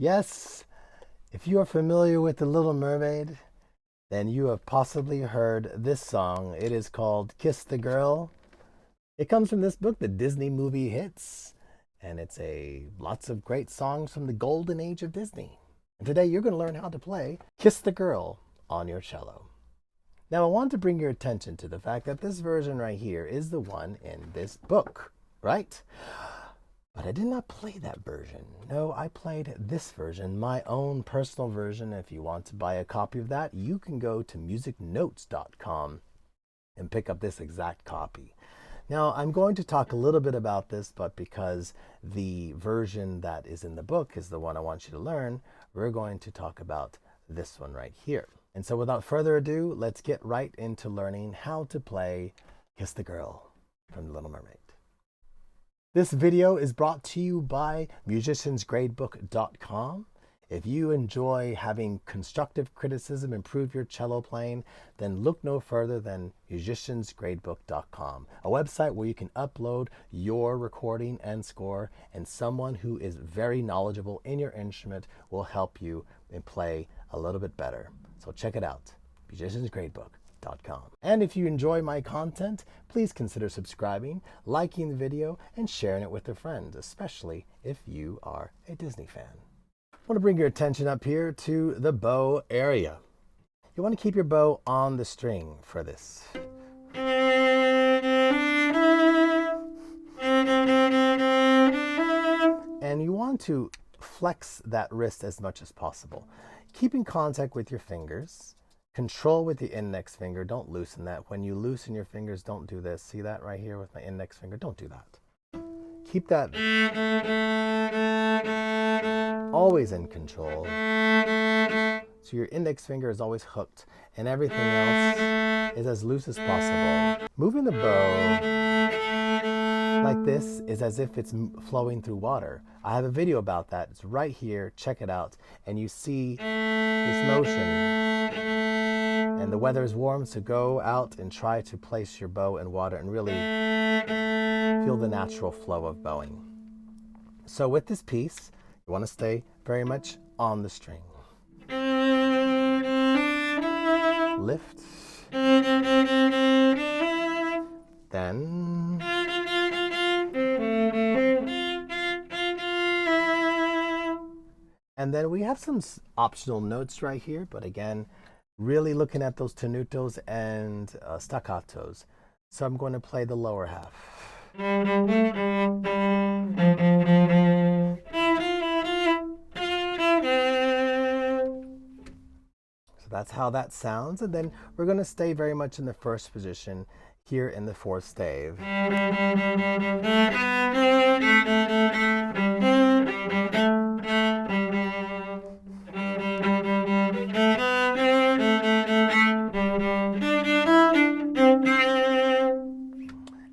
Yes, if you are familiar with The Little Mermaid, then you have possibly heard this song. It is called Kiss the Girl. It comes from this book, The Disney Movie Hits, and it's lots of great songs from the golden age of Disney. And today you're going to learn how to play Kiss the Girl on your cello. Now I want to bring your attention to the fact that this version right here is the one in this book, right? But I did not play that version. No, I played this version, my own personal version. If you want to buy a copy of that, you can go to musicnotes.com and pick up this exact copy. Now, I'm going to talk a little bit about this, but because the version that is in the book is the one I want you to learn, we're going to talk about this one right here. And so without further ado, let's get right into learning how to play Kiss the Girl from The Little Mermaid. This video is brought to you by musiciansgradebook.com. If you enjoy having constructive criticism improve your cello playing, then look no further than musiciansgradebook.com, a website where you can upload your recording and score, and someone who is very knowledgeable in your instrument will help you and play a little bit better. So check it out, musiciansgradebook.com. And if you enjoy my content, please consider subscribing, liking the video, and sharing it with a friend, especially if you are a Disney fan. I want to bring your attention up here to the bow area. You want to keep your bow on the string for this. And you want to flex that wrist as much as possible. Keep in contact with your fingers. Control with the index finger. Don't loosen that. When you loosen your fingers, don't do this. See that right here with my index finger? Don't do that. Keep that always in control. So your index finger is always hooked and everything else is as loose as possible. Moving the bow like this is as if it's flowing through water. I have a video about that. It's right here. Check it out. And you see this motion. And the weather is warm, so go out and try to place your bow in water and really feel the natural flow of bowing. So with this piece, you want to stay very much on the string. Lift. Then and then we have some optional notes right here, but again, really looking at those tenutos and staccatos. So I'm going to play the lower half. So that's how that sounds. And then we're going to stay very much in the first position here in the fourth stave.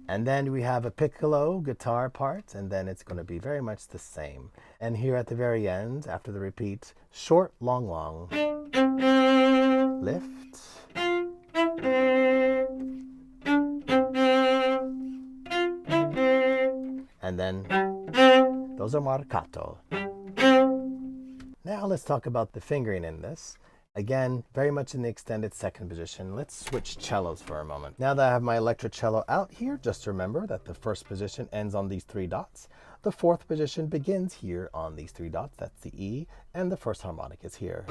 And then we have a piccolo guitar part, and then it's going to be very much the same. And here at the very end, after the repeat, short, long, long, lift, and then those are marcato. Now let's talk about the fingering in this. Again, very much in the extended second position. Let's switch cellos for a moment. Now that I have my electric cello out here, just remember that the first position ends on these three dots. The fourth position begins here on these three dots. That's the E, and the first harmonic is here.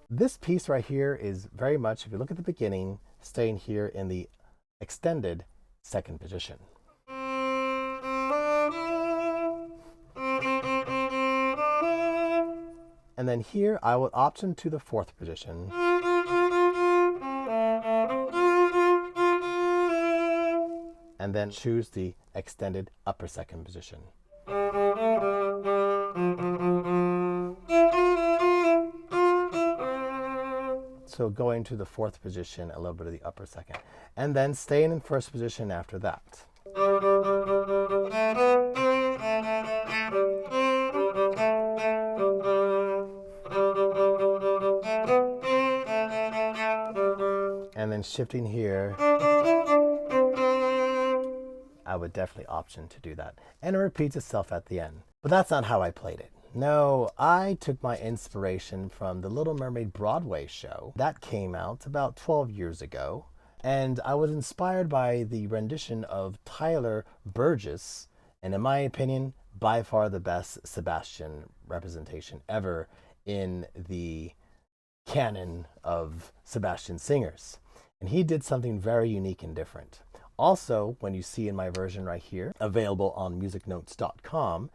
This piece right here is very much, if you look at the beginning, staying here in the extended second position. And then here, I will option to the fourth position. And then choose the extended upper second position. So going to the fourth position, a little bit of the upper second. And then staying in first position after that. And then shifting here, I would definitely option to do that. And it repeats itself at the end. But that's not how I played it. No, I took my inspiration from the Little Mermaid Broadway show. That came out about 12 years ago. And I was inspired by the rendition of Tyler Burgess, and in my opinion, by far the best Sebastian representation ever in the canon of Sebastian singers. And he did something very unique and different. Also, when you see in my version right here, available on musicnotes.com,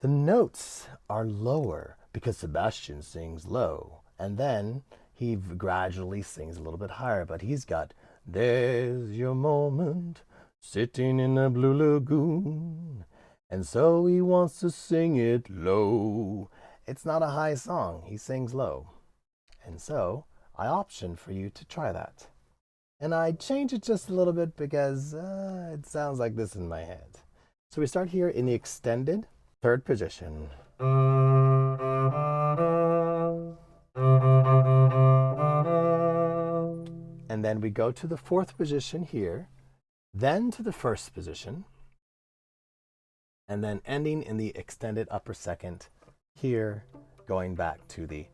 the notes are lower because Sebastian sings low, and then he gradually sings a little bit higher, but he's got, there's your moment, sitting in a blue lagoon, and so he wants to sing it low. It's not a high song, he sings low. And so I optioned for you to try that. And I changed it just a little bit because it sounds like this in my head. So we start here in the extended third position. And then we go to the fourth position here, then to the first position, and then ending in the extended upper second here, going back to the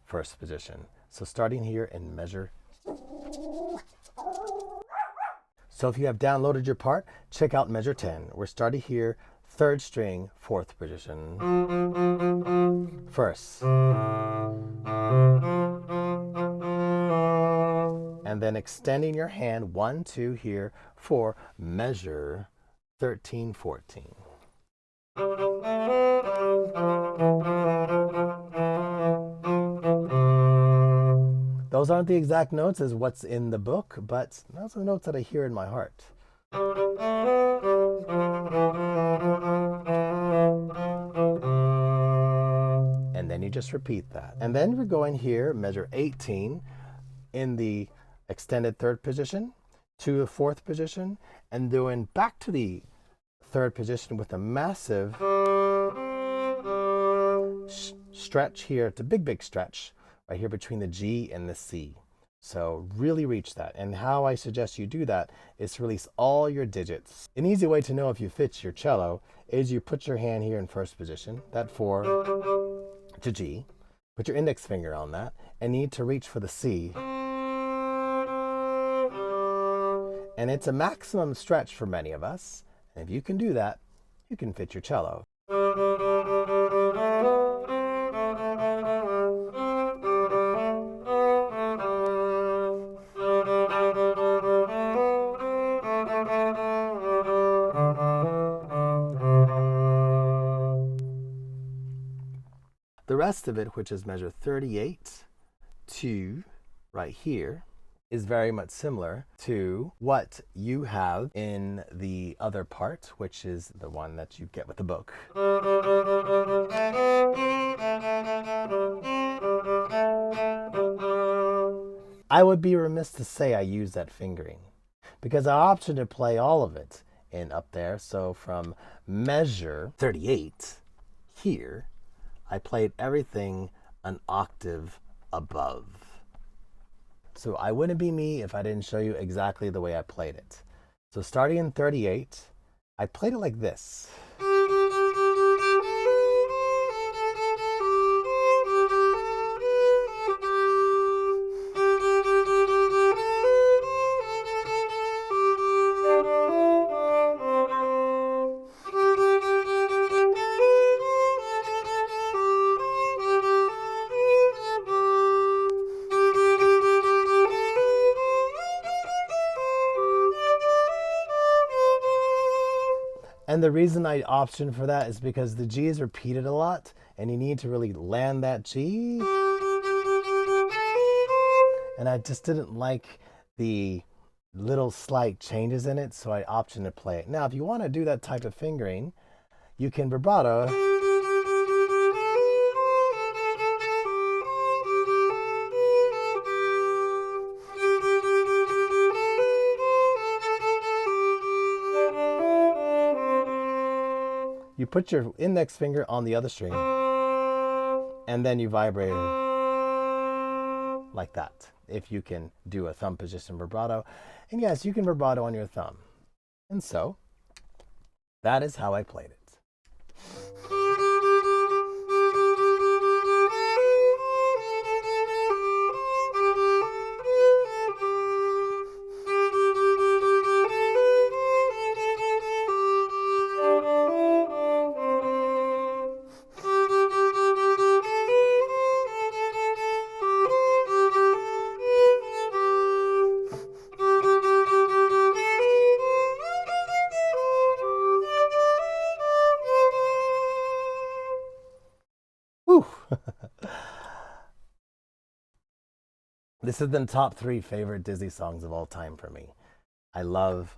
first position. So starting here in measure. So if you have downloaded your part, check out measure 10. We're starting here, third string, fourth position. First. And then extending your hand, 1, 2 here for measure 13, 14. Those aren't the exact notes as what's in the book, but those are the notes that I hear in my heart. And then you just repeat that. And then we're going here, measure 18, in the extended third position, to the fourth position, and doing back to the third position with a massive stretch here. It's a big stretch right here between the G and the C. So really reach that. And how I suggest you do that is to release all your digits. An easy way to know if you fit your cello is you put your hand here in first position, that 4 to G, put your index finger on that, and need to reach for the C. And it's a maximum stretch for many of us. And if you can do that, you can fit your cello. The rest of it, which is measure 38 to right here, is very much similar to what you have in the other part, which is the one that you get with the book. I would be remiss to say I use that fingering because I opted to play all of it in up there. So from measure 38 here, I played everything an octave above. So I wouldn't be me if I didn't show you exactly the way I played it. So starting in 38, I played it like this. And the reason I option for that is because the G is repeated a lot and you need to really land that G. And I just didn't like the little slight changes in it, so I option to play it. Now, if you want to do that type of fingering, you can vibrato. You put your index finger on the other string, and then you vibrate like that. If you can do a thumb position vibrato. And yes, you can vibrato on your thumb. And so, that is how I played it. This is the top 3 favorite Disney songs of all time for me. I love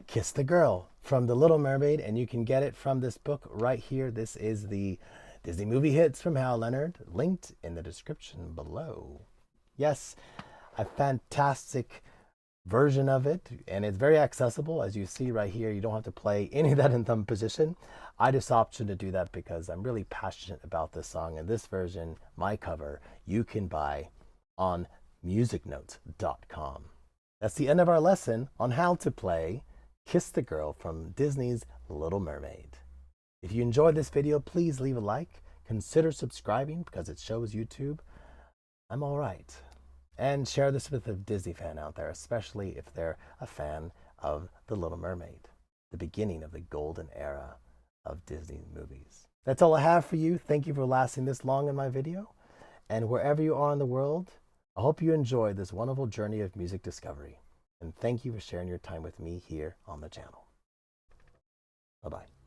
Kiss the Girl from The Little Mermaid, and you can get it from this book right here. This is the Disney Movie Hits from Hal Leonard, linked in the description below. Yes, a fantastic version of it, and it's very accessible. As you see right here, you don't have to play any of that in thumb position. I just opted to do that because I'm really passionate about this song, and this version, my cover, you can buy on musicnotes.com. That's the end of our lesson on how to play Kiss the Girl from Disney's Little Mermaid. If you enjoyed this video, please leave a like. Consider subscribing because it shows YouTube I'm all right. And share this with a Disney fan out there, especially if they're a fan of The Little Mermaid, the beginning of the golden era of Disney movies. That's all I have for you. Thank you for lasting this long in my video. And wherever you are in the world, I hope you enjoyed this wonderful journey of music discovery. And thank you for sharing your time with me here on the channel. Bye-bye.